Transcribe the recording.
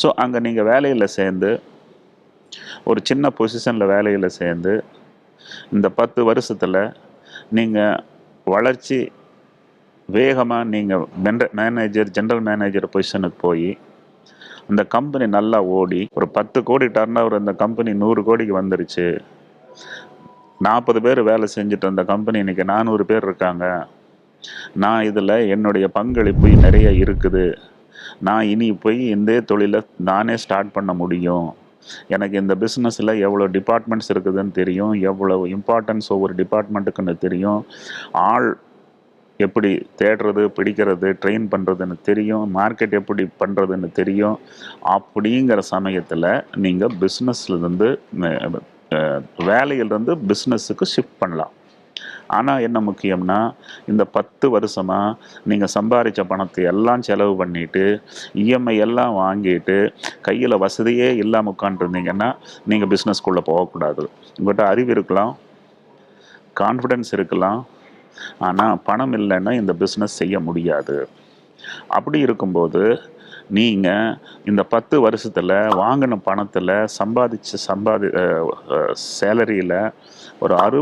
So அங்கே நீங்கள் வேலையில் சேர்ந்து ஒரு சின்ன பொசிஷனில் வேலையில் சேர்ந்து இந்த 10 வருஷத்தில் நீங்கள் வளர்ச்சி வேகமாக நீங்கள் ஜென்ரல் மேனேஜர் பொசிஷனுக்கு போய் அந்த கம்பெனி நல்லா ஓடி ஒரு 10 கோடி டர்ன் ஓவர், அந்த கம்பெனி 100 கோடிக்கு வந்துருச்சு, 40 பேர் வேலை செஞ்சுட்டு அந்த கம்பெனி இன்னைக்கு 400 பேர் இருக்காங்க, நான் இதில் என்னுடைய பங்களிப்பு நிறைய இருக்குது, நான் இனி போய் இந்த தொழிலை நானே ஸ்டார்ட் பண்ண முடியும், எனக்கு இந்த பிஸ்னஸில் எவ்வளோ டிபார்ட்மெண்ட்ஸ் இருக்குதுன்னு தெரியும், எவ்வளோ இம்பார்ட்டன்ஸ் ஒவ்வொரு டிபார்ட்மெண்ட்டுக்குன்னு தெரியும், ஆள் எப்படி தேடுறது, பிடிக்கிறது, ட்ரெயின் பண்ணுறதுன்னு தெரியும், மார்க்கெட் எப்படி பண்ணுறதுன்னு தெரியும். அப்படிங்கிற சமயத்தில் நீங்கள் பிஸ்னஸ்லேருந்து வேலையிலேருந்து பிஸ்னஸுக்கு ஷிஃப்ட் பண்ணலாம். ஆனால் என்ன முக்கியம்னா, இந்த 10 வருஷமாக நீங்கள் சம்பாதிச்ச பணத்தை எல்லாம் செலவு பண்ணிவிட்டு இஎம்ஐ எல்லாம் வாங்கிட்டு கையில் வசதியே இல்லாமல் உட்காந்துருந்தீங்கன்னா நீங்கள் பிஸ்னஸ்குள்ளே போகக்கூடாது. உங்கள்கிட்ட அறிவு இருக்கலாம், கான்ஃபிடென்ஸ் இருக்கலாம், ஆனால் பணம் இல்லைன்னா இந்த பிஸ்னஸ் செய்ய முடியாது. அப்படி இருக்கும்போது நீங்கள் இந்த 10 வருஷத்தில் வாங்கின பணத்தில் சம்பாதிச்ச சேலரியில் ஒரு 60